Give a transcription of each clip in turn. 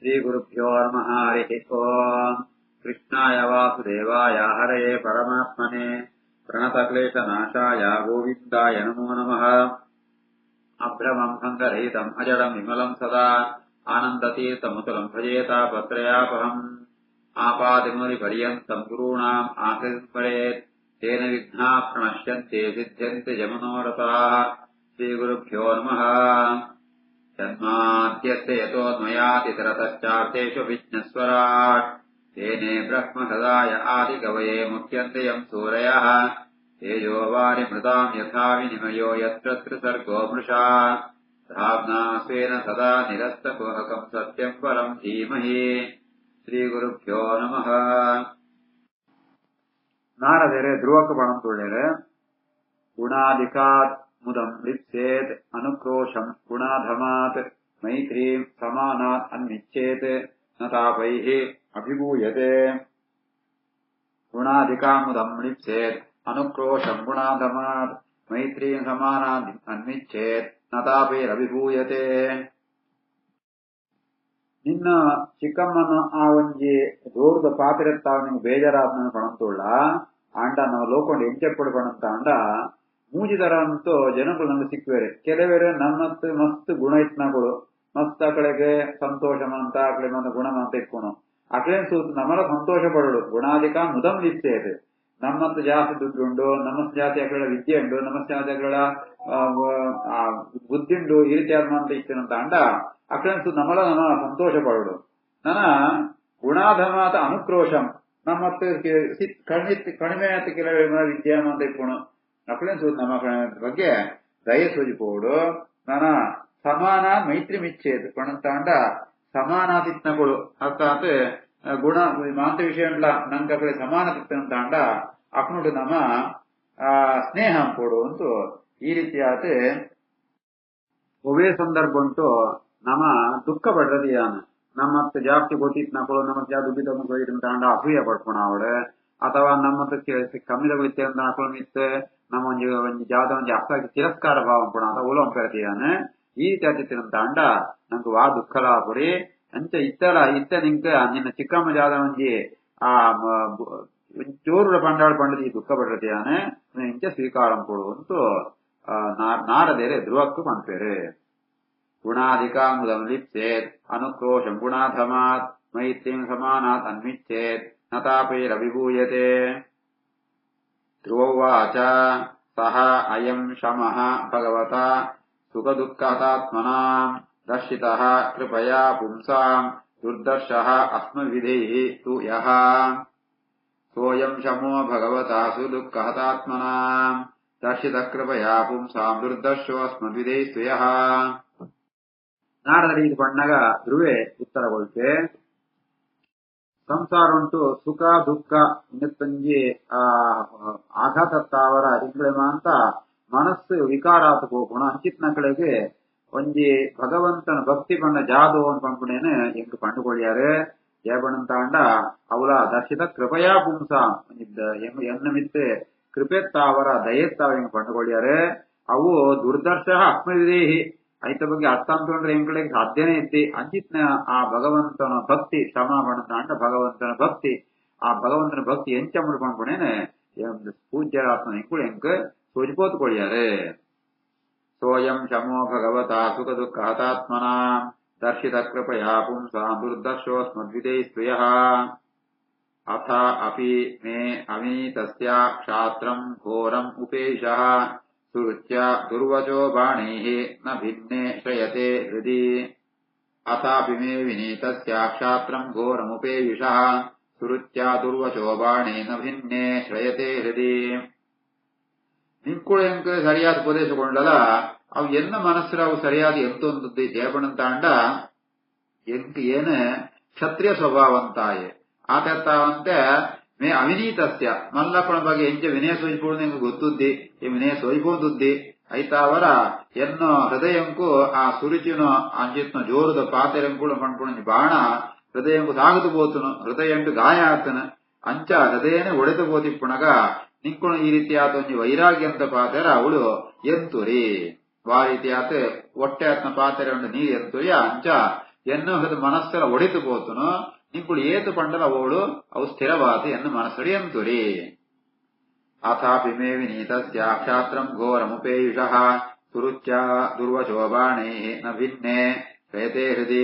श्रीगुरुभ्यो नमः हरिः ओम् कृष्णाय वासुदेवाय हरये परमात्मने प्रणतक्लेशनाशाय गोविन्दाय नमो नमः अभ्रमम् सङ्गरहितम् अजडम् विमलम् सदा आनन्दतीर्थमुतलम् भजेतापत्रयापहम् आपादिमुनिपर्यन्तम् गुरूणाम् आकृतिम् परेत् तेन विघ्नाः प्रणश्यन्ते सिद्ध्यन्ते जमनोरथाः श्रीगुरुभ्यो नमः जन्माद्यस्य यतोऽन्वयातितरतश्चार्थेषु विघ्नस्वराट् तेने ब्रह्महृदाय आदिकवये मुह्यन्ते यम् सूरयः तेजो वारिमृताम् यथा विनिमयो यत्र त्रिसर्गो मृषा धाम्ना स्वेन सदा निरस्तकुहकम् सत्यम् परम् धीमहि श्रीगुरुभ्यो नमः नारदरे ध्रुवकपणम् तुळ्यरे गुणादिकात् मुदम् लिप्सेत् अनुक्रोशम् गुणाधमात् मैत्रीम् समानात् अन्विच्छेत् न तापैः अभिभूयते गुणादिकामुदम् लिप्सेत् अनुक्रोशम् गुणाधमात् मैत्रीम् समानात् अन्विच्छेत् न तापैरभिभूयते ನಿನ್ನ ಚಿಕ್ಕಮ್ಮನ ಆ ಒಂಜಿ ದೂರದ ಪಾತ್ರೆತ್ತಾವ ನಿಂಗೆ ಬೇಜಾರಾದ ಪಣಂತುಳ್ಳ ಆಂಡ ನಾವು ಲೋಕೊಂಡು ಎಂಚೆಪ್ಪಡು ಪಣಂತ ಆಂಡ ಮೂಜಿದರ ಅಂತೂ ಜನಗಳು ನಮ್ಗೆ ಸಿಕ್ಕುವೇರೆ ಕೆಲವೇರೆ ನಮ್ಮತ್ತು ಮಸ್ತ್ ಗುಣ ಇತ್ನಗಳು ಮಸ್ತ್ ಅಕಡೆಗೆ ಸಂತೋಷ ಅಂತ ಅಕಡೆ ಮಂದ ಗುಣ ಅಂತ ಇಟ್ಕೊಣು ಅಕಲೇನ್ ಸೂತ್ ನಮ್ಮರ ಸಂತೋಷ ಪಡೋಡು ಗುಣಾಧಿಕ ಮುದಂ ಲಿಪ್ಸೇದು ನಮ್ಮತ್ತು ಜಾಸ್ತಿ ದುಡ್ಡುಂಡು ನಮ್ಮಷ್ಟು ಜಾಸ್ತಿ ಅಕಡೆ ವಿದ್ಯೆ ಉಂಡು ನಮ್ಮಷ್ಟು ಜಾಸ್ತಿ ಅಕಡೆ ಬುದ್ಧಿ ಉಂಡು ಈ ರೀತಿ ಅಂತ ಇಷ್ಟೇನಂತ ಅಂಡ ಅಕಲೇನ್ ನಮ್ಮಳ ನಮ್ಮ ಸಂತೋಷ ಪಡೋಡು ನನ್ನ ಗುಣಾಧಮಾತ ಅನುಕ್ರೋಶಂ ನಮ್ಮತ್ತು ಕಡಿಮೆ ಆತ ಕೆಲವೇ ವಿದ್ಯೆ ಅಂತ ಇಟ್ಕೊಣು ಅಕಲೇನ್ ಸೂತ್ ನಮ್ಮ ಬಗ್ಗೆ ದಯ ಸೂಚಿಪೋಡು ನನ್ನ ಸಮಾನ ಮೈತ್ರಿ ಮಿಚ್ಚೇದು ಪಣಂತಾಂಡ ಸಮಾನಾತಿತ್ನಗಳು ಅರ್ಥಾತ್ ಗುಣ ಮಾಂತ ವಿಷಯ ನಂಗೆ ಅಕಡೆ ಸಮಾನತಿತ್ತಂತಾಂಡ ಅಕ್ನುಡು ನಮ್ಮ ಸ್ನೇಹ ಕೊಡು ಅಂತೂ ಈ ರೀತಿಯಾದ ಒವೇ ಸಂದರ್ಭ ಉಂಟು ನಮ್ಮ ದುಃಖ ಪಡ್ರದಿಯಾನ ನಮ್ಮತ್ತ ಜಾಸ್ತಿ ಗೊತ್ತಿತ್ನಗಳು ನಮ್ಮ ಜಾಸ್ತಿ ದುಡ್ಡಿದಂತಾಂಡ ಅಸೂಯ ಪಡ್ಕೊಣ ಅವಳು ಅಥವಾ ನಮ್ಮತ್ತ ಕಮ್ಮಿ ತಗೊಳಿತ್ತೆ ಅಂತ ಹಾಕೊಂಡು ಮಿತ್ತೆ ನಮ್ಮ ಒಂಜಿ ಜಾದ ಒಂಜಿ ಅಷ್ಟಾಗಿ ತಿರಸ್ಕಾರ ಭಾವ ಕೊಣ ಅಂತ ಓಲಂ ಕರಿತೀಯಾನೆ ಈ ರೀತಿ ಆತಿತ್ತಂತ ಅಂಡ ನಂಗೆ ವಾ ದುಃಖಲಾಪುರಿ ಅಂಚ ಇತ್ತ ನಿಂಕ ನಿನ್ನ ಚಿಕ್ಕಮ್ಮ ಜಾದ ಒಂಜಿ ಆ ಚೋರುಡ ಪಂಡಾಳು ಪಂಡದಿ ದುಃಖ ಪಡ್ರತಿಯಾನೆ ಇಂಚ ಸ್ವೀಕಾರಂ ಕೊಡುವಂತೂ ನಾರದೇರೆ ಧ್ರುವಕ್ಕೂ ಪಂಪೇರೆ ಗುಣಾಧಿಕಾಮುದಂ ಲಿಪ್ಸೇತ್ ಅನುಕ್ರೋಶಂ ಗುಣಾಧಮಾತ್ ಮೈತ್ರಿಂ ಸಮಾನಾತ್ ಅನ್ವಿಚ್ಛೇತ್ ನ ತಾಪೈರಭಿಭೂಯತೆ ಧ್ರುವೋವಾಚ ಸಹ ಅಯಂ ಶಮಃ ಭಗವತಾ ಸುಖದುಃಖಹತಾತ್ಮನಾಂ ದರ್ಶಿತಃ ಕೃಪಯಾ ಪುಂಸಾಂ ದುರ್ದರ್ಶಃ ಅಸ್ಮವಿಧೈಃ ತು ಯಃ ಸೋಯಂ ಶಮೋ ಭಗವತಾ ಸುದುಃಖಹತಾತ್ಮನಾಂ ದರ್ಶಿತಃ ಕೃಪಯಾ ಪುಂಸಾಂ ದುರ್ದರ್ಶೋ ಅಸ್ಮವಿಧೈಃ ತು ಯಃ ನಾರದರಿ ಇದು ಬಣ್ಣಗ ಧ್ರುವೆ ಉತ್ತರಗೊಳ್ತೆ ಸಂಸಾರ ಉಂಟು ಸುಖ ದುಃಖ ಇನ್ನೊಂಜಿ ಆಘಾತತ್ತಾವರ ಇಂಗ್ಳೆಮ ಅಂತ ಮನಸ್ಸು ವಿಕಾರಾತ ಗುಣ ಅಂಚಿತ್ನ ಕಡೆಗೆ ಒಂಜಿ ಭಗವಂತನ ಭಕ್ತಿ ಪಂಡ ಜಾದು ಅಂತ ಪಂಪುಣೇನೆ ಎಂಟು ಕಂಡುಕೊಳ್ಳ್ಯಾರೆ ಜಯಬಣಂತ ಅಂಡ ಅವಳ ದರ್ಶಿತ ಕೃಪಯಾ ಪುಂಸ ಎನ್ನ ಮಿತ್ತೆ ಕೃಪೆತ್ತಾವರ ದಯೆತ್ತಾವ ಹೆಂಗ್ ಕಂಡುಕೊಳ್ಳ್ಯಾರೆ ಅವು ದುರ್ದರ್ಶ ಆತ್ಮವಿದೇಹಿ ಐತ ಬಗ್ಗೆ ಅರ್ಥ ಅಂತಂದ್ರೆ ಹೆಂಗ್ ಸಾಧ್ಯನೇ ಇತ್ತಿ ಅಂಚಿತ್ನ ಆ ಭಗವಂತನ ಭಕ್ತಿ ಶ್ರಮ ಬಣಂತ ಅಂಡ ಭಗವಂತನ ಭಕ್ತಿ ಆ ಭಗವಂತನ ಭಕ್ತಿ ಎಂಚಮ್ಮಡು ಪಂಪುಣೇನೆ ಪೂಜ್ಯರಾತ್ಮನ ಹೆಂಗ್ ಹೆಂಗ್ ಸೂಚಿಪೋತ್ಕೊಳ್ಳ್ಯಾರೆ ಸೋಯಂ ಶಮೋ ಭಗವತಾ ಸುಖ ದುಃಖ ಹತಾತ್ಮನಾಂ ದರ್ಶಿತ ಕೃಪಯಾ ಪುಂಸಾಂ ದುರ್ದರ್ಶೋಸ್ಮದ್ವಿಧೈಸ್ತು ಯಃ ಅಥ ಅಪಿ ಮೇ ಅವಿನೀತಸ್ಯ ಕ್ಷಾತ್ರಂ ಘೋರಂ ಉಪೇಶಃ ಸುರುಚ್ಯ ದುರ್ವಚೋ ಬಾಣೈಃ ನ ಭಿನ್ನೇ ಶ್ರಯತೆ ಹೃದಿ ಅಥಾಪಿ ಮೇ ವಿನೀತಸ್ಯ ಕ್ಷಾತ್ರಂ ಘೋರಮುಪೇಶಃ ಸುರುಚ್ಯ ದುರ್ವಚೋ ಬಾಣೈ ನ ಭಿನ್ನೇ ಶ್ರಯತೆ ಹೃದಿ ನಿಂಕುಳು ಎಂಕ್ ಸರಿಯಾದ ಉಪದೇಶ ಕೊಂಡಲ ಅವು ಎನ್ನ ಮನಸ್ಸು ಅವು ಸರಿಯಾದ ಎಂತೊಂದು ಜಯಪಣಂತ ಅಂಡ ಎಂಕ್ ಏನ ಕ್ಷತ್ರಿಯ ಸ್ವಭಾವಂತಾಯೆ ಆತಂತೆ ಮೇ ಅವಿನೀತಸ್ಯ ಮಲ್ಲಪ್ಪನ ಬಗ್ಗೆ ಎಂಚ ವಿನಯ ಸೋಜಿಪೋಡು ನಿಂಗೆ ಗೊತ್ತುದ್ದಿ ಈ ವಿನಯ ಸೋಜಿಪೋದುದ್ದಿ ಐತಾವರ ಎನ್ನೋ ಹೃದಯಂಕು ಆ ಸುರುಚಿನೋ ಅಂಚಿತ್ನ ಜೋರದ ಪಾತೆರಂಕುಳು ಪಂಡ್ಕೊಂಡು ಬಾಣ ಹೃದಯಂಕು ಸಾಗದು ಬೋತನು ಹೃದಯಂಕು ಗಾಯ ಆತನ ಅಂಚ ಹೃದಯನೇ ಒಡೆದು ಬೋತಿಪ್ಪುಣಗ ನಿಂಕುಳು ಈ ರೀತಿಯಾದ ಒಂದು ವೈರಾಗ್ಯ ಅಂತ ಪಾತೆರ ಅವಳು ಎಂತುರಿ ವಾ ರೀತಿಯಾತ ಹೊಟ್ಟೆ ಆತ್ನ ಪಾತೆರ ನೀರು ಎಂತುರಿ ಅಂಚ ಎನ್ನು ಮನಸ್ಸೆಲ್ಲ ಒಡಿತು పోతును ನಿಂಕುಳು ಏತು ಪಂಡಲ ಅವಳು ಅವು ಸ್ಥಿರವಾತಿ ಎನ್ನು ಮನಸ್ಸಡಿ ಎಂತುರಿ ಅಥಾಪಿ ಮೇ ವಿನೀತಸ್ಯ ಕ್ಷಾತ್ರಂ ಘೋರಮುಪೇಯುಷಃ ಸುರುಚ್ಯ ದುರ್ವಶೋಭಾಣೈಃ ನ ಭಿನ್ನೆ ಪ್ರೇತೆ ಹೃದಿ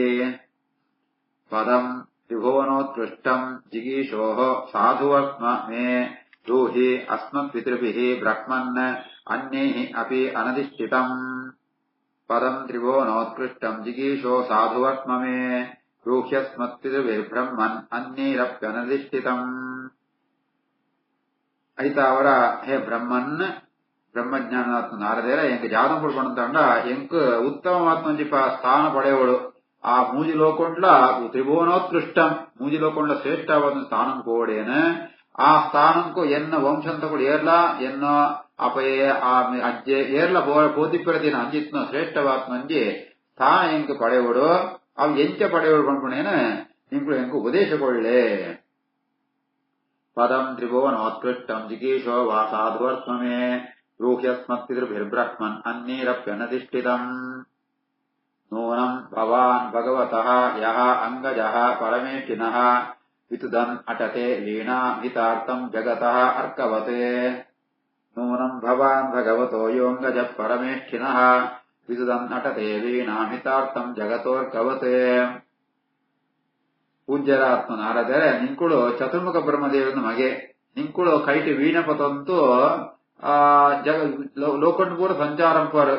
ಪದಂ ತ್ರಿಭುವನೋತ್ಕೃಷ್ಟಂ ಜಿಗೀಷೋಃ ಸಾಧುವತ್ಮ ಮೇ ಬ್ರೂಹಿ ಅಸ್ಮತ್ಪಿತೃಭಿಃ ಬ್ರಹ್ಮನ್ ಅನ್ಯೈಃ ಅಪಿ ಅನಧಿಷ್ಠಿತಂ ಪದಂ ತ್ರಿಭುವನೋತ್ಕೃಷ್ಟಂ ಜಿಗೀಷೋ ಸಾಧುವತ್ಮ ಮೇ ಬ್ರೂಹ್ಯಸ್ಮತ್ಪಿತೃಭಿರ್ಬ್ರಹ್ಮನ್ ಅನ್ಯೈರಪ್ಯನಧಿಷ್ಠಿತಂ అయితే ಅವರ ಹೇ ಬ್ರಹ್ಮನ್ ಬ್ರಹ್ಮಜ್ಞಾನಾತ್ಮ ನಾರದೇರ ಎಂಕ್ ಜಾದಂ ಪಡ್ಕೊಂಡ ಎಂಕ್ ಉತ್ತಮವಾತ್ಮ ಸ್ಥಾನ ಪಡೆಯವಳು ಆ ಮೂಜಿ ಲೋಕೊಂಡ್ಲ ತ್ರಿಭುವನೋತ್ಕೃಷ್ಟಂ ಮೂಜಿ ಲೋಕೊಂಡ್ಲ ಶ್ರೇಷ್ಠವಾದ ಸ್ಥಾನಂ ಕೋಡೇನ ಆ ಸ್ಥಾನಂಕು ಎನ್ನ ವಂಶಂತಗಳು ಏರ್ಲ ಎನ್ನ ಅಪಯೇ ಆ ಅಜ್ಜೆ ಏರ್ಲ ಬೋಧಿಪರದಿನ ಅಂಜಿತ್ನ ಶ್ರೇಷ್ಠವಾತ್ಮಂಜಿ ಸ್ಥಾನ ಎಂಕ್ ಪಡೆಯವಳು ಅವು ಎಂಚ ಪಡೆಯವಳು ಪಂಡ್ಕೊಂಡೇನ ಇಂಕ್ಳು ಎಂಕು ಉಪದೇಶಕೊಳ್ಳೆ ಪದಂ ತ್ರಿಭುವನೋತ್ಕೃಷ್ಟಂ ಜಿಗೀಷೋ ವಾ ಸಾಧುವರ್ತ್ಮ ಮೇ ಬ್ರೂಹ್ಯಸ್ಮತ್ಪಿತೃಭಿರ್ಬ್ರಹ್ಮನ್ ಅನ್ಯೈರಪ್ಯನಧಿಷ್ಠಿತಂ ನೂನಂ ಭವಾನ್ ಭಗವತಃ ಯಃ ಅಂಗಜಃ ಪರಮೇಷ್ಠಿನಃ ವಿತುದನ್ ಅಟತೆ ಲೀನಾ ಹಿತಾರ್ಥಂ ಜಗತಃ ಅರ್ಕವತೆ ನೂನಂ ಭವಾನ್ ಭಗವತೋ ಯೋಂಗಜಃ ಪರಮೇಷ್ಠಿನಃ ವಿತುದನ್ ಅಟತೆ ಲೀನಾ ಹಿತಾರ್ಥಂ ಜಗತೋರ್ಕವತೆ ಪೂಜ್ಯರಾತ್ಮ ನಾರದರೆ ನಿಂಕುಳು ಚತುರ್ಮುಖ ಬ್ರಹ್ಮದೇವನ ಮಗೆ ನಿಂಕುಳು ಕೈಟಿ ವೀಣಪತಂತೂ ಲೋಕಂಡ್ ಕೂಡ ಸಂಚಾರಂ ಪರ್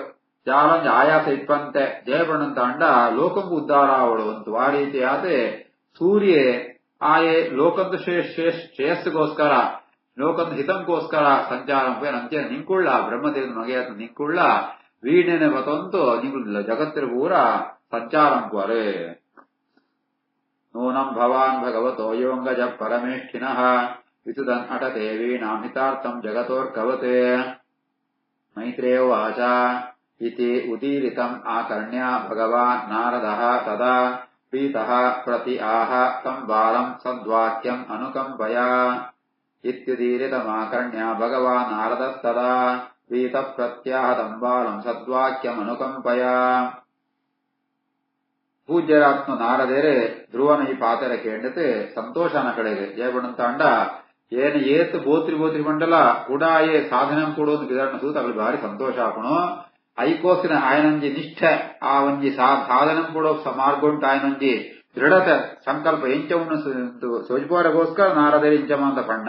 ಜಾಲಂಜ ಆಯಾಸ ಇಪ್ಪಂತೆ ಜಯಪಣಂತ ಅಂಡ ಲೋಕಂಗು ಉದ್ಧಾರ ಅವಳು ಅಂತ ಆ ರೀತಿ ಆದ್ರೆ ಸೂರ್ಯ ಆಯೆ ಲೋಕಂದ ಶ್ರೇಯಸ್ಸಿಗೋಸ್ಕರ ಲೋಕಂದ ಹಿತಂಗೋಸ್ಕರ ಸಂಚಾರಂ ಪೋಯ್ ಅಂತೆ ನಿಂಕುಳ್ಳ ಬ್ರಹ್ಮದೇವನ ಮಗೆ ನಿಂಕುಳ್ಳ ವೀಣೆನೆ ಪತಂತು ನಿಂಕುಳ ಜಗತ್ತಿರ ಪೂರ ಸಂಚಾರಂ ಪೋರೆ ನೂನಂ ಭವಾನ್ ಭಗವತೋ ಯೋಂಗಜಃ ಪರಮೇಷ್ಠಿನಃ ವಿತುದನ್ ಅಟತೆ ವೀಣಾಂ ಹಿತಾರ್ಥಂ ಜಗತೋರ್ಕವತೆ ಮೈತ್ರೇಯ ಉವಾಚ ಇತಿ ಉದೀರಿತಂ ಆಕರ್ಣ್ಯ ಭಗವಾನ್ ನಾರದಃ ತದಾ ಪ್ರೀತಃ ಪ್ರತಿ ಆಹ ತಂ ಬಾಲಂ ಸದ್ವಾಕ್ಯಂ ಅನುಕಂಪಯಾ ಇತ್ಯುದೀರಿತಮಾಕರ್ಣ್ಯ ಭಗವಾನ್ ನಾರದಸ್ತದಾ ಪ್ರೀತಃ ಪ್ರತ್ಯಾಹ ತಂ ಬಾಲಂ ಸದ್ವಾಕ್ಯಂ ಅನುಕಂಪಯಾ ಪೂಜ್ಯರಾತ್ಮ ನಾರದೇರೆ ಧ್ರುವನ ಈ ಪಾತೆರ ಕೇಂಡತೆ ಸಂತೋಷನ ಕಡೆಗೆ ಜಯಪಣಂತ ಅಂಡ ಏನ ಏತ್ ಬೋತ್ರಿ ಮಂಡಲ ಕೂಡ ಏ ಸಾಧನೆ ಕೊಡೋದು ಗಿದಾಟ ಸೂತ ಅವಳು ಭಾರಿ ಸಂತೋಷ ಆಪಣು ಐಕೋಸಿನ ఆయనంಜಿ ನಿಷ್ಠೆ ಆ ಒಂಜಿ ಸಾಧನೆ ಕೊಡೋ ಮಾರ್ಗೊಂಡು ఆయనంಜಿ ದೃಢತೆ ಸಂಕಲ್ಪ ಎಂಚವನ್ನು ಸೋಜಿಪೋರಗೋಸ್ಕರ ನಾರದೇರಿ ಇಂಚಮಾಂತ ಪಣ್ಣ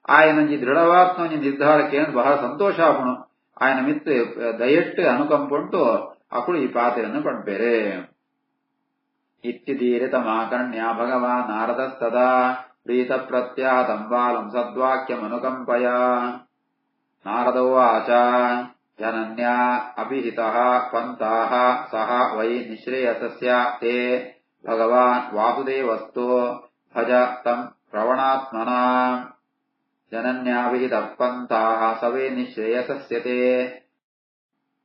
ఆయనంಜಿ ದೃಢವಾತ್ಮ ನಿರ್ಧಾರಕ್ಕೆ ಬಹಳ ಸಂತೋಷ ಆಪಣು ఆయన ಮಿತ್ ದಯಟ್ಟು ಅನುಕಂಪುಂಟು ಅಕುಳು ಈ ಪಾತೆಯನ್ನು ಪಣ್ಬೇರೆ ಇತ್ಯುದೀರಿತಮಾಕರ್ಣ್ಯ ಭಗವಾನ್ ನಾರದಸ್ತದಾ ಪ್ರೀತ ಪ್ರತ್ಯಾಹ ತಂ ಬಾಲಂ ಸದ್ವಾಕ್ಯಮನುಕಂಪಯಾ ನಾರದ ಉವಾಚ ಜನನ್ಯಾ ಅಭಿಹಿತಃ ಪಂಥಾಃ ಸಹ ವೈ ನಿಶ್ರೇಯಸಸ್ಯ ತೇ ಭಗವಾನ್ ವಾಸುದೇವಸ್ತು ಭಜ ತಂ ಪ್ರವಣಾತ್ಮನಾ ಜನನ್ಯಾಭಿಹಿತಃ ಪಂಥಾಃ ಸ ವೈ ನಿಶ್ರೇಯಸಸ್ಯ ತೇ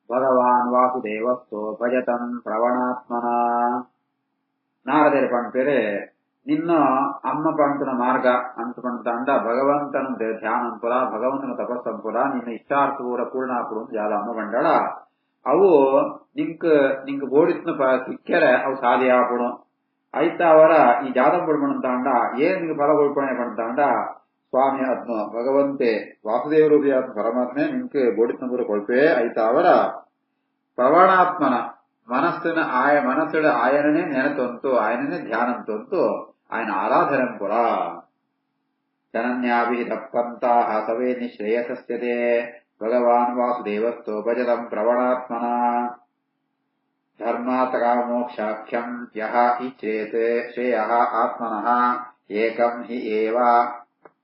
ಭಗವಾನ್ ವಾಸುದೇವಸ್ತು ಭಜ ತಂ ಪ್ರವಣಾತ್ಮನಾ ನಾರದೇರ ಪಂಪೇರೆ ನಿನ್ನ ಅಮ್ಮ ಪಂತನ ಮಾರ್ಗ ಅಂತ ಪಂತ ಭಗವಂತನ ಧ್ಯಾನಂಪುರ ಭಗವಂತನ ತಪಸ್ಸಂಪುರ ನಿನ್ನ ಇಷ್ಟಾರ್ಥಪೂರ ಪೂರ್ಣಾಪುರ ಜಾಲ ಅಮ್ಮ ಬಂಡಳ ಅವು ನಿಂಕ್ ಬೋಡಿಸ್ನ ಸಿಕ್ಕರೆ ಅವು ಸಾಧ್ಯ ಆಪುಣ ಐತ ಅವರ ಈ ಜಾದಂ ಪಡ್ಕೊಂಡಂತ ಅಂಡ ಏನ್ ನಿಂಗೆ ಫಲ ಕೊಡ್ಕೊಣೆ ಪಂತ ಸ್ವಾಮಿ ಆತ್ಮ ಭಗವಂತೆ ವಾಸುದೇವರೂಪಿ ಆತ್ಮ ಪರಮಾತ್ಮೆ ನಿಂಗೆ ಬೋಡಿಸ್ನ ಪೂರ ಕೊಳ್ಪೆ ಐತ ಅವರ ಪ್ರವಣಾತ್ಮನ ಮನಸ್ಸುಡ ఆయననే ನೆನತೊಂತು ఆయననే ಧ್ಯಾನಂತೊಂತು ఆయన ಆರಾಧನೆಂಪುರ ಜನನ್ಯಾಭಿಹಿತಃ ಪಂಥಾಃ ಸವೇ ನಿಶ್ರೇಯಸಸ್ಯತೆ ಭಗವಾನ್ ವಾಸುದೇವಸ್ತು ಭಜತಂ ಪ್ರವಣಾತ್ಮನಾ ಧರ್ಮಾರ್ಥಕಾಮೋಕ್ಷಾಖ್ಯಂ ಯಃ ಇಚ್ಛೇತ್ ಶ್ರೇಯಃ ಆತ್ಮನಃ ಏಕಂ ಹಿ ಏವ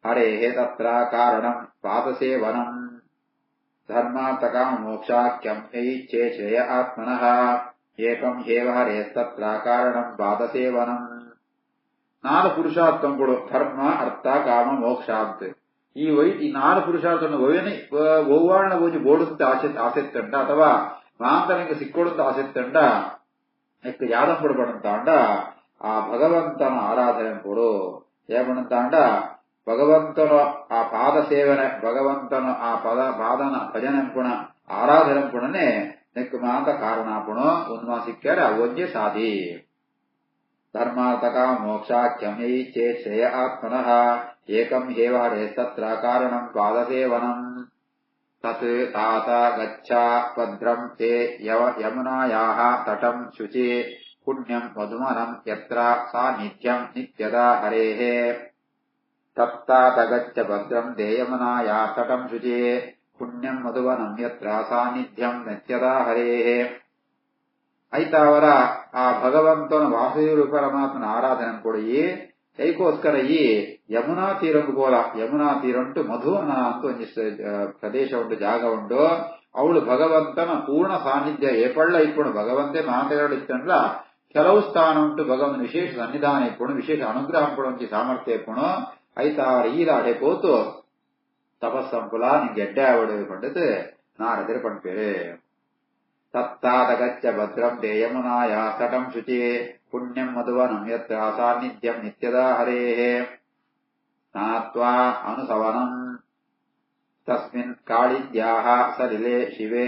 ಹರೇಃ ತತ್ರ ಕಾರಣಂ ಪಾದಸೇವನಂ ಧರ್ಮಾರ್ಥಕಾಮೋಕ್ಷಾಖ್ಯಂ ಇಚ್ಛೇ ಶ್ರೇಯ ಆತ್ಮನಃ ಏಕಂ ಹೇವ ಹರೇಸ್ತತ್ರ ಕಾರಣಂ ಪಾದಸೇವನಂ ನಾಲ್ಕು ಪುರುಷಾರ್ಥಗಳು ಧರ್ಮ ಅರ್ಥ ಕಾಮ ಮೋಕ್ಷ ಅಂತ ಈ ನಾಲ್ಕು ಪುರುಷಾರ್ಥಗಳನ್ನು ಒವ್ವಾಣ ಓದಿ ಬೋಡುತ್ತ ಆಸೆತ್ತಂಡ ಅಥವಾ ಮಾಂತನಿಗೆ ಸಿಕ್ಕೊಡುತ್ತ ಆಸೆತ್ತಂಡ ಯಾದಂ ಪಡ್ಬಣಂತ ಅಂಡ ಆ ಭಗವಂತನ ಆರಾಧನೆ ಕೊಡು ಏಮಣಂತ ಅಂಡ ಭಗವಂತನ ಆ ಪಾದ ಸೇವನೆ ಭಗವಂತನ ಆ ಪಾದನ ಭಜನೆಂಪುಣ ಆರಾಧನೆಂಪುಣನೆ ನೆಕ್ ಮಾತ ಕಾರಣಾಪುಣ ಉನ್ಮಾ ಸಿಕ್ಕ್ಯಾರೆ ಅವಜ್ಜೆ ಸಾಧಿ ಧರ್ಮಾರ್ಥಕ ಮೋಕ್ಷಾಖ್ಯಮೈ ಚೇತ್ ಶ್ರೇಯ ಆತ್ಮನಃ ಏಕಂ ಹೇವ ಹರೇಸ್ತತ್ರ ಕಾರಣಂ ಪಾದಸೇವನಂ ತತ್ ತಾತ ಗಚ್ಚ ಭದ್ರಂ ತೇ ಯಮುನಾಯಾಃ ತಟಂ ಶುಚಿ ಪುಣ್ಯಂ ಮಧುಮನಂ ಯತ್ರ ಸಾನ್ನಿಧ್ಯಂ ನಿತ್ಯದಾ ಹರೇಃ ತತ್ತಾತ ಗಚ್ಚ ಭದ್ರಂ ತೇ ಯಮುನಾಯಾಃ ತಟಂ ಶುಚಿ ಪುಣ್ಯಂ ಮಧುವನಂ ಯತ್ರ ಸಾನ್ನಿಧ್ಯಂ ನಿತ್ಯದಾ ಹರೇಃ. ಐತಾವರ ಆ ಭಗವಂತನ ವಾಸುದೇವ ಪರಮಾತ್ಮನ ಆರಾಧನೆ ಕೊಡಿ. ಅದಕ್ಕೋಸ್ಕರ ಈ ಯಮುನಾ ತೀರಂದು ಗೋಲ ಯಮುನಾ ತೀರಂಟು ಮಧುವನ ಅಂತ ಒಂದು ಪ್ರದೇಶ ಉಂಟು, ಜಾಗ ಉಂಟು. ಅವಳು ಭಗವಂತನ ಪೂರ್ಣ ಸಾನ್ನಿಧ್ಯ ಏಪಳ್ಳ ಇಪ್ಪುಣು. ಭಗವಂತೆ ಮಾತೆರಡು ಇತ್ತಂದ್ರ ಕೆಲವು ಸ್ಥಾನ ಉಂಟು ಭಗವಂತನ ವಿಶೇಷ ಸನ್ನಿಧಾನ ಇಪ್ಪುಣು, ವಿಶೇಷ ಅನುಗ್ರಹ ಕೊಡುವಂತೆ ಸಾಮರ್ಥ್ಯ ಇಪ್ಪುಣು. ಐತಾವರ ಈಲಾಡೆ ಪೋತು ತಪಸ್ಸಂಪುಲ ನಿಂಗೆ ಎಡ್ಡೆ ಆವಡು ಪಂಡದು ನಾರದಿರು ಪಂಪೇರೆ. ತತ್ತಾತ ಗಚ್ಚ ಭದ್ರಂ ತೇ ಯಮುನಾಯಾಃ ತಟಂ ಶುಚಿ ಪುಣ್ಯಂ ಮಧುವನಂ ಯತ್ರ ಸಾನ್ನಿಧ್ಯಂ ನಿತ್ಯದಾ ಹರೇಃ ಸ್ನಾತ್ವಾ ಅನುಸವನಂ ತಸ್ಮಿನ್ ಕಾಳಿದ್ಯಾಃ ಸಲಿಲೆ ಶಿವೆ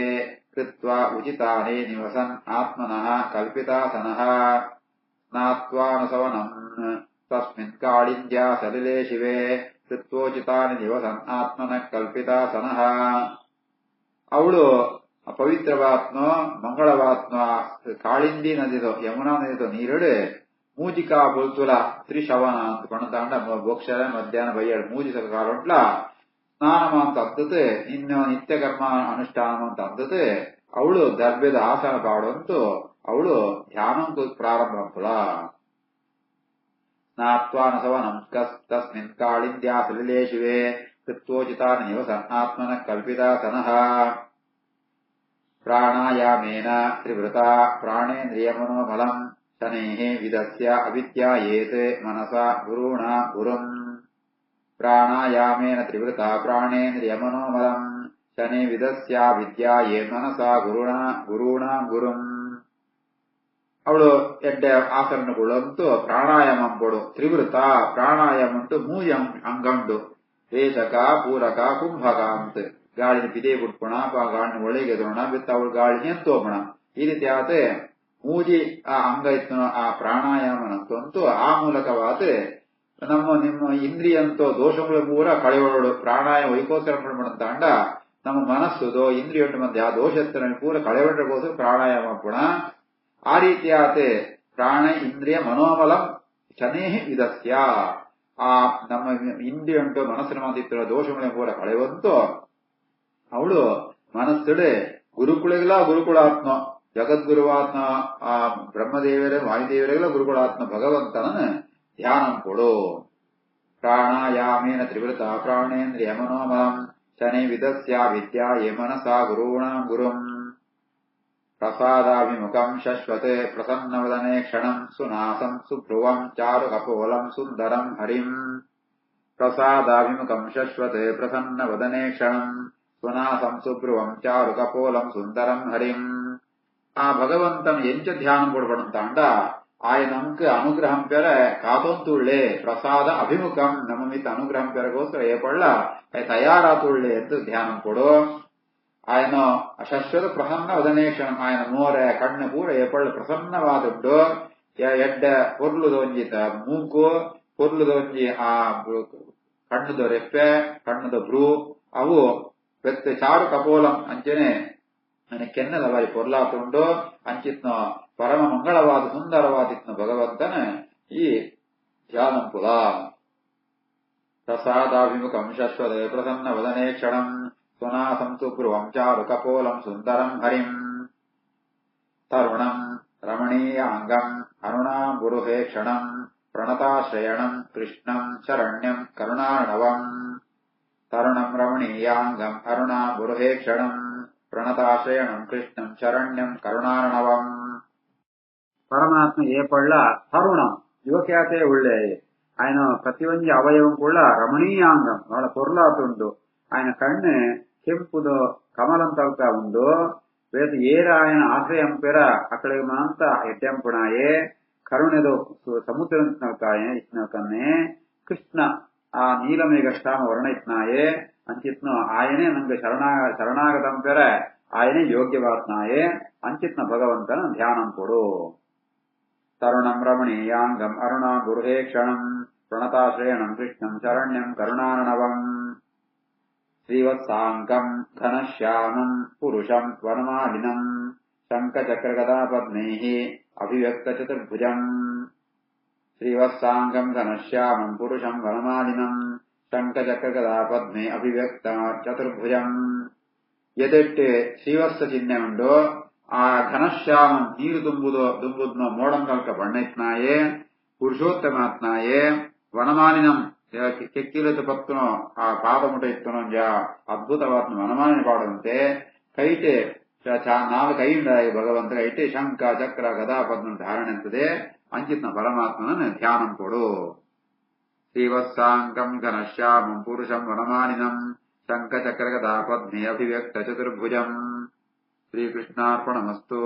ಕೃತ್ವಾ ಉಚಿತಾನಿ ನಿವಸನ್ ಆತ್ಮನಃ ಕಲ್ಪಿತಾಸನಃ. ಸ್ನಾತ್ವಾನುಸವನಂ ತಸ್ಮಿನ್ ಕಾಳಿದ್ಯಾ ಸಲಿಲೆ ಶಿವೆ ಕೃತ್ವೋಚಿತಾನಿ ನಿವಸನ್ ಆತ್ಮನಃ ಕಲ್ಪಿತಾಸನಃ. ಅವಳು ಪವಿತ್ರವಾತ್ಮ ಮಂಗಳವಾತ್ಮ ಕಾಳಿಂದಿ ನದಿದು ಯಮುನಾ ನದಿದು ನೀರಡು ಮೂಜಿಕಾ ಬೊಲ್ತುಲ ತ್ರಿಶವನ ಅಂತ ಪಣತಾಂಡ ಬೋಕ್ಷರ ಮಧ್ಯಾಹ್ನ ಬೈಯಡು ಮೂಜಿಕ ಕಾಲೊಟ್ಲ ಸ್ನಾನಮ ಅಂತ ಅಂದದು ಇನ್ನು ನಿತ್ಯ ಕರ್ಮ ಅನುಷ್ಠಾನ ಅಂತ ಅಂದದು. ಅವಳು ದರ್ಭ್ಯದ ಆಸನ ಪಾಡುವಂತೂ ಅವಳು ಧ್ಯಾನಂತೂ ಪ್ರಾರಂಭ ಅಂಪುಳ. ಸ್ನಾತ್ವಾನಸವನಂ ತಸ್ಮಿನ್ ಕಾಳಿಂದ್ಯಾ ಸಲಿಲೆ ಶಿವೆ ಕೃತ್ವೋಚಿತಾನಿ ನಿವಸನ್ ಆತ್ಮನಃ ಕಲ್ಪಿತಾಸನಃ. ಪ್ರಾಣಾಯಾಮೇನ ತ್ರಿವೃತಾ ಪ್ರಾಣೇಂದ್ರಿಯಮನೋಮಲಂ ಶನೈಃ ವಿದಸ್ಯ ಅವಿದ್ಯಾಯೇತ್ ಮನಸಾ ಗುರುಣ ಗುರುಂ. ಪ್ರಾಣಾಯಾಮೇನ ತ್ರಿವೃತಾ ಪ್ರಾಣೇಂದ್ರಿಯಮನೋಮಲಂ ಶನೈ ವಿದಸ್ಯ ವಿದ್ಯಾಯೇತ್ ಮನಸಾ ಗುರುಣ ಗುರುಂ. ಅವಳು ಎಡ್ಡೆ ಆಸರಣಗಳಂತೂ ಪ್ರಾಣಾಯಾಮ ಅಂಬೋಡು. ತ್ರಿವೃತ ಪ್ರಾಣಾಯಾಮ ಉಂಟು ಮೂಜಿ ಅಂಗಂಡು ರೇಚಕ ಪೂರಕ ಕುಂಭಕ ಅಂತ. ಗಾಳಿನ ಬಿದೆ ಬಿಟ್ಪಣ ಗಾಳಿನ ಒಳಗೆ ಎದುರೋಣ ಬಿತ್ತ ಅವಳು ಗಾಳಿನ ಎಂತೋಪಣ ಈ ರೀತಿ ಆತೆ ಮೂಜಿ ಆ ಅಂಗ ಇತ್ತು ಆ ಪ್ರಾಣಾಯಾಮನಂತೂ ಆ ಮೂಲಕವಾದ ನಿಮ್ಮ ಇಂದ್ರಿಯಂತೋ ದೋಷಗಳು ಪೂರ ಕಳೆಯೋಳು ಪ್ರಾಣಾಯಾಮ ವೈಕೋಸ್ಕರ ಮಾಡಂತಾಂಡ ನಮ್ಮ ಮನಸ್ಸುದೋ ಇಂದ್ರಿಯ ಮಂದಿ ಆ ದೋಷಸ್ಥನ ಪೂರ ಕಳೆಯೋಗೋಸ್ಕರ ಪ್ರಾಣಾಯಾಮ ಪುಣ ಆ ರೀತಿ ಆತೆ ಪ್ರಾಣ ಇಂದ್ರಿಯ ಮನೋಮಲಂ ಶನೇಹ ವಿದಸ್ಯ ಆ ನಮ್ಮ ಇಂದ್ರಿಯ ಉಂಟು ಮನಸ್ಸಿನ ಮಾತಿತ್ತಿರೋ ದೋಷಗಳ ಪೂರ ಕಳೆಯುವಂತೂ ಅವಳು ಮನಸ್ಸಡೆ ಗುರುಕುಳಿಗೆಲ್ಲ ಗುರುಕುಳಾತ್ಮ ಜಗದ್ಗುರುವಾತ್ಮ ಆ ಬ್ರಹ್ಮದೇವರ ವಾಯುದೇವರಿಗೆಲ್ಲ ಗುರುಕುಳಾತ್ಮ ಭಗವಂತನ ಧ್ಯಾನ ಕೊಡು. ಪ್ರಾಣಾಯಾಮೇನ ತ್ರಿವೃತ ಪ್ರಾಣೇಂದ್ರಿಯ ಮನೋಮಲಂ ಶನೈ ವಿದಸ್ಯ ವಿದ್ಯಾಯೇ ಮನಸಾ ಗುರುಣ ಗುರುಂ. ಪ್ರಸಾದಾಭಿಮುಖಂ ಶಶ್ವತೆ ಪ್ರಸನ್ನವದನೆ ಕ್ಷಣಂ ಸುನಾಸಂ ಸುಭ್ರುವಂ ಚಾರು ಕಪೋಲಂ ಸುಂದರಂ ಹರಿಂ. ಪ್ರಸಾದಾಭಿಮುಖಂ ಶಶ್ವತೆ ಪ್ರಸನ್ನವದನೆ ಕ್ಷಣಂ ಸುನಾಸಂ ಸುಭ್ರುವಂ ಚಾರು ಕಪೋಲಂ ಸುಂದರಂ ಹರಿಂ. ಆ ಭಗವಂತನ ಎಂಚ ಧ್ಯಾನ ಕೊಡ್ಬಂತಾಂಡ ఆయనకు అనుగ్రహం పేర కాతొంతుళ్ళే ప్రసాద అభిముఖం ನಮ್ಮ ಮಿತ ಅನುಗ್ರಹಂ ಪೆರಗೋಸ್ಕರ ಏಪಳ್ಳ ತಯಾರಾತುಳ್ಳೆ ಎಂದು ಧ್ಯಾನ ಕೊಡು. ఆయన ಶಶ್ವತ ಪ್ರಸನ್ನ ವದನೇಕ್ಷಣ ఆయన ಮೋರೆ ಕಣ್ಣು ಪೂರ ಏಪಳ್ಳ ಪ್ರಸನ್ನವಾದದ್ದು ಎಡ್ಡ ಪೊರ್ಲುದೊಂಜಿತ ಮೂಕು ಪೊರ್ಲುದೊಂಜಿ ಆ ಕಣ್ಣುದ ರೆಪ್ಪೆ ಕಣ್ಣುದ ಬ್ರೂ ಅವು ಬೆತ್ತ ಚಾರು ಕಪೋಲಂ ಅಂಚನೆ ಕೆನ್ನದ ಬಾರಿ ಪೊರ್ಲಾತುಂಡು ಅಂಚಿತ್ನ ಪರಮ ಮಂಗಳವಾದ ಸುಂದರವಾದಿತ್ನ ಭಗವಂತನ ಈ ಧ್ಯಾನಂಪುಲ. ಪ್ರಸಾದಾಭಿಮುಖಂ ಶಶ್ವತ ಪ್ರಸನ್ನ ವದನೆ ಕ್ಷಣಂ ಸುನಾಸಂ ಸುಭ್ರುವಂ ಚಾರು ಕಪೋಲಂ ಸುಂದರಂ ಹರಿಂ. ತರುಣಂ ರಮಣೀಯಾಂಗಂ ಅರುಣಾ ಗುರುಹೇ ಕ್ಷಣಂ ಪ್ರಣತಾಶ್ರಯಣಂ ಕೃಷ್ಣಂ ಶರಣ್ಯಂ ಕರುಣಾರ್ಣವಂ. ತರುಣಂ ರಮಣೀಯಾಂಗಂ ಅರುಣಾ ಗುರುಹೇ ಕ್ಷಣಂ ಪ್ರಣತಾಶ್ರಯಣಂ ಕೃಷ್ಣಂ ಶರಣ್ಯಂ ಕರುಣಾರ್ಣವಂ. పరమాత్మ ఏపళ్ళ తరుణం యువఖ్యాతే ఉళ్ళే ఆయన ప్రతివంజి అవయవం కూడా రమణీయాంగం వాళ్ళ పొర్లాతుండు. ఆయన కಣ್ಣು ಕೆಂಪುದು ಕಮಲಂ ತಲ್ತಾ ಉಂಡು ಬೇತ ಏರ ఆయన ಆಶ್ರಯಂ ಪೆರ ಅಕಳಿಗೆ ಮಾಂತ ಎಟ್ಟೆಂಪುಣಾಯೇ ಕರುಣೆದು ಸಮುದ್ರ ನಲ್ಕಾಯೇ ಇತ್ನಕನ್ನೇ ಕೃಷ್ಣ ಆ ನೀಲಮೇಘಷ್ಟಾಮ ವರ್ಣ ಇತ್ನಾಯೇ ಅಂಚಿತ್ನ ఆయనే ನಂಗೆ ಶರಣಾಗತಂ ಪೆರ ఆయనే ಯೋಗ್ಯವಾತ್ನಾಯೇ ಅಂಚಿತ್ನ ಭಗವಂತನ ಧ್ಯಾನಂ ಕೊಡು. तरुणम् रमणीयाङ्गम् अरुणा गुरुहेक्षणम् प्रणताश्रयणम् कृष्णम् शरण्यम् करुणार्णवम् श्रीवत्साङ्गम् घनश्यामम् पुरुषम् वनमालिनम् शङ्खचक्रगदापद्मैः अभिव्यक्तचतुर्भुजम् श्रीवत्साङ्गम् घनश्यामम् पुरुषम् वनमालिनम् शङ्खचक्रगदापद्मे अभिव्ಯಕ್ತ ಚತುರ್ಭುಜಂ ಎದೆಟ್ಟು ಶ್ರೀವತ್ಸ ಚಿಹ್ನೆ ಉಂಡು ಆ ಘನಶ್ಯಾಮಂ ನೀರು ದುಂಬುದ್ನ ಮೋಡಂಗಲ್ಕ ಬಣ್ಣೆತ್ನಾಯೇ ಪುರುಷೋತ್ತಮಾತ್ನಾಯೇ ವನಮಾಲಿನಂ ಕೆಕ್ಕಿಲತು ಪತ್ತುನೋ ಆ ಪಾದಮುಟ ಇತ್ತುನೊಂಜ ಅದ್ಭುತವಾದ ವನಮಾಲಿನ ಪಾಡುವಂತೆ ಕೈಟೆ ನಾಲ್ಕು ಕೈ ಉಂಟಾಯಿ ಭಗವಂತ ಕೈಟೆ ಶಂಖ ಚಕ್ರ ಗದಾ ಪದ್ಮ ಧಾರಣೆ ಅಂತದೆ ಅಂಚಿತ್ನ ಪರಮಾತ್ಮನ ಧ್ಯಾನಂ ಕೊಡು श्रीवत्साङ्गम् घनश्यामम् पुरुषम् वनमालिनम् शङ्खचक्रगदापद्मे अभिव्यक्त चतुर्भुजम् श्रीकृष्णार्पणमस्तु।